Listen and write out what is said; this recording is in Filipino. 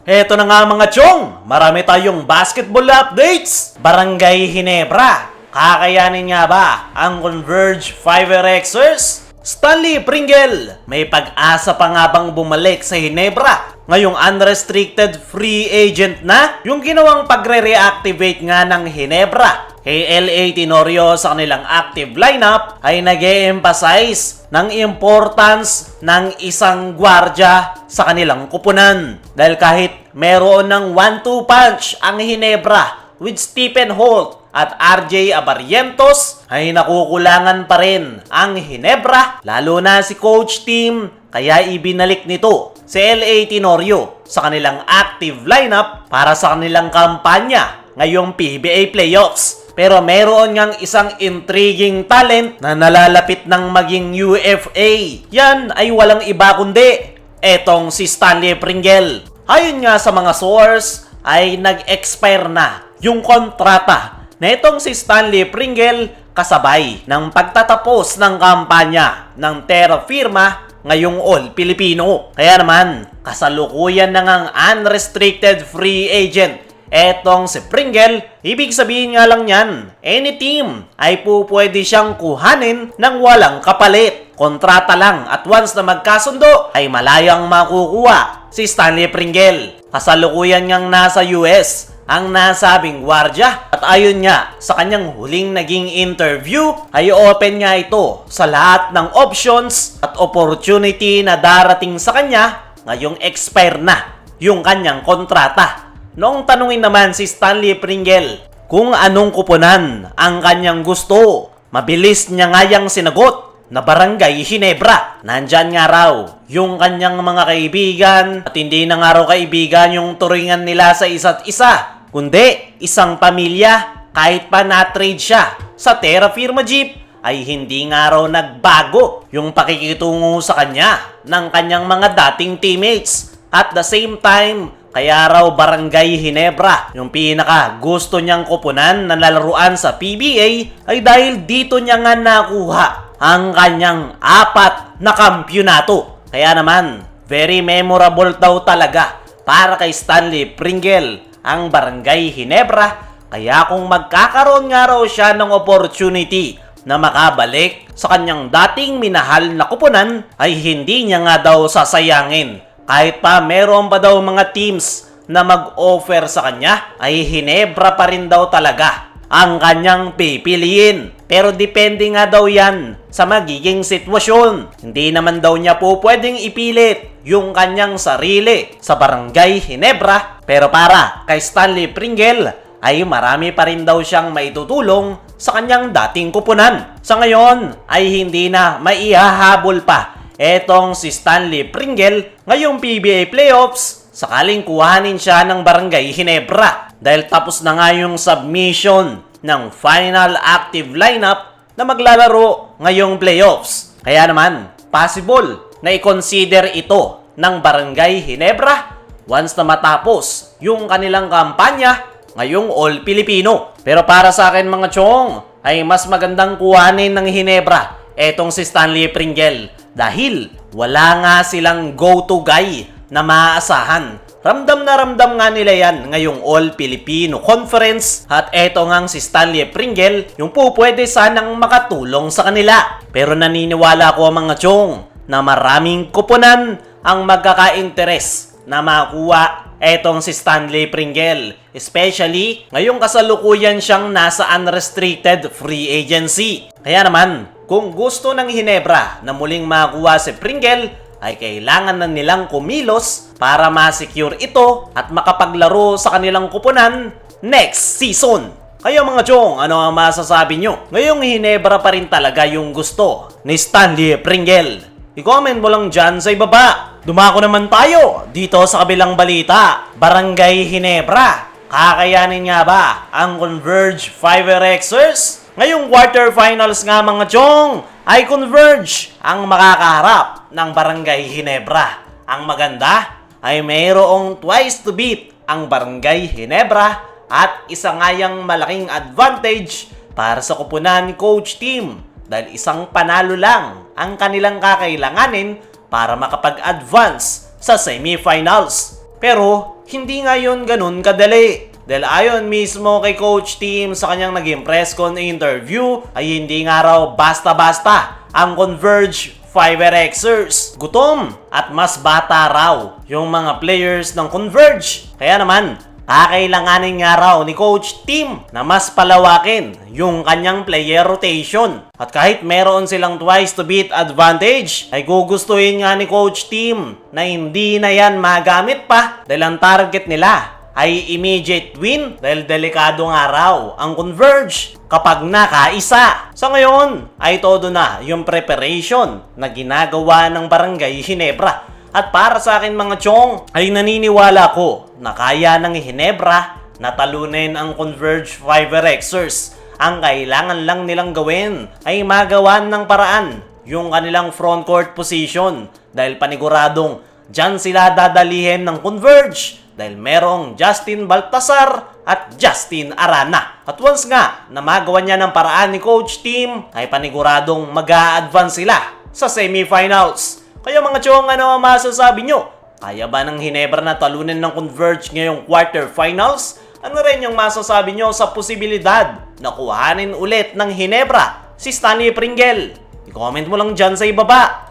Eto na nga mga chong, marami tayong basketball updates. Barangay Ginebra, kakayanin nga ba ang Converge 5RXers? Stanley Pringle, may pag-asa pa nga bang bumalik sa Ginebra? Ngayong unrestricted free agent na yung ginawang pagre-reactivate nga ng Ginebra kay LA Tenorio sa kanilang active lineup ay nag-e-emphasize ng importance ng isang gwardya sa kanilang kupunan. Dahil kahit meron ng 1-2 punch ang Ginebra with Stephen Holt at RJ Abarrientos ay nakukulangan pa rin ang Ginebra, lalo na si Coach Team, kaya ibinalik nito si LA Tenorio sa kanilang active lineup para sa kanilang kampanya ngayong PBA Playoffs. Pero meron ngang isang intriguing talent na nalalapit ng maging UFA. Yan ay walang iba kundi etong si Stanley Pringle. Ayon nga sa mga source ay nag-expire na yung kontrata na itong si Stanley Pringle kasabay ng pagtatapos ng kampanya ng Terra Firma ngayong All Filipino. Kaya naman, kasalukuyan na ngang unrestricted free agent etong si Pringle. Ibig sabihin nga lang yan, any team ay pwede siyang kuhanin ng walang kapalit. Kontrata lang at once na magkasundo ay malayang makukuha si Stanley Pringle. Kasalukuyan ngang nasa US ang nasabing gwardya at ayon nga sa kanyang huling naging interview ay open nga ito sa lahat ng options at opportunity na darating sa kanya ngayong expire na yung kanyang kontrata. Noong tanungin naman si Stanley Pringle kung anong kupunan ang kanyang gusto, mabilis niya nga yang sinagot na Barangay Ginebra. Nandyan nga raw yung kanyang mga kaibigan at hindi na nga raw kaibigan yung turingan nila sa isa't isa, kundi isang pamilya. Kahit pa na-trade siya sa Terra Firma Jeep ay hindi nga raw nagbago yung pakikitungo sa kanya ng kanyang mga dating teammates. At the same time, kaya raw Barangay Ginebra yung pinaka gusto niyang kupunan na lalaruan sa PBA ay dahil dito niya nga nakuha ang kanyang 4 na kampyonato. Kaya naman, very memorable daw talaga para kay Stanley Pringle ang Barangay Ginebra. Kaya kung magkakaroon nga raw siya ng opportunity na makabalik sa kanyang dating minahal na kupunan ay hindi niya nga daw sasayangin. Kahit pa meron pa daw mga teams na mag-offer sa kanya, ay Ginebra pa rin daw talaga ang kanyang pipiliin. Pero depende nga daw yan sa magiging sitwasyon. Hindi naman daw niya po pwedeng ipilit yung kanyang sarili sa Barangay Ginebra. Pero para kay Stanley Pringle ay marami pa rin daw siyang maitutulong sa kanyang dating kupunan. Sa ngayon ay hindi na maihahabol pa etong si Stanley Pringle ngayong PBA Playoffs sakaling kuhanin siya ng Barangay Ginebra dahil tapos na nga yung submission ng final active lineup na maglalaro ngayong playoffs. Kaya naman, possible na i-consider ito ng Barangay Ginebra once na matapos yung kanilang kampanya ngayong All Filipino. Pero para sa akin mga chong, ay mas magandang kuhanin ng Ginebra etong si Stanley Pringle dahil wala nga silang go-to guy na maaasahan. Ramdam na ramdam nga nila yan ngayong All Filipino Conference at eto ngang si Stanley Pringle yung pwede sanang makatulong sa kanila. Pero naniniwala ko mga chong na maraming kupunan ang magkaka-interes na makuha etong si Stanley Pringle. Especially ngayong kasalukuyan siyang nasa unrestricted free agency. Kaya naman, kung gusto ng Ginebra na muling makuha si Pringle, ay kailangan na nilang kumilos para ma-secure ito at makapaglaro sa kanilang kupunan next season. Kayo mga chong, ano ang masasabi nyo? Ngayong Ginebra pa rin talaga yung gusto ni Stanley Pringle. I-comment mo lang dyan sa ibaba. Dumako naman tayo dito sa kabilang balita. Barangay Ginebra, kakayanin nga ba ang Converge 5RXers? Ngayong quarterfinals nga mga chong, ay Converge ang makakaharap ng Barangay Ginebra. Ang maganda ay mayroong twice to beat ang Barangay Ginebra at isa nga yang malaking advantage para sa kupunan ni Coach Team dahil isang panalo lang ang kanilang kakailanganin para makapag-advance sa semifinals. Pero hindi nga yun ganun kadali. Dahil ayon mismo kay Coach Tim sa kanyang naging press con interview ay hindi nga raw basta-basta ang Converge 5RXers. Gutom at mas bata raw yung mga players ng Converge. Kaya naman, kakailanganin nga raw ni Coach Tim na mas palawakin yung kanyang player rotation. At kahit meron silang twice to beat advantage, ay gugustuhin nga ni Coach Tim na hindi na yan magamit pa dahil ang target nila ay immediate win dahil delikado nga raw ang Converge kapag nakaisa. Sa ngayon ay todo na yung preparation na ginagawa ng Barangay Ginebra. At para sa akin mga chong, ay naniniwala ko na kaya ng Ginebra na talunin ang Converge 5RXers. Ang kailangan lang nilang gawin ay magawan ng paraan yung kanilang front court position dahil paniguradong dyan sila dadalihin ng Converge dahil merong Justin Baltasar at Justin Arana. At once nga na magawa niya ng paraan ni Coach Tim ay paniguradong mag-a-advance sila sa semifinals. Kaya mga chong, ano ang masasabi nyo? Kaya ba ng Ginebra na talunin ng Converge ngayong quarterfinals? Ano rin yung masasabi nyo sa posibilidad na kuhanin ulit ng Ginebra si Stanley Pringle? I-comment mo lang dyan sa ibaba.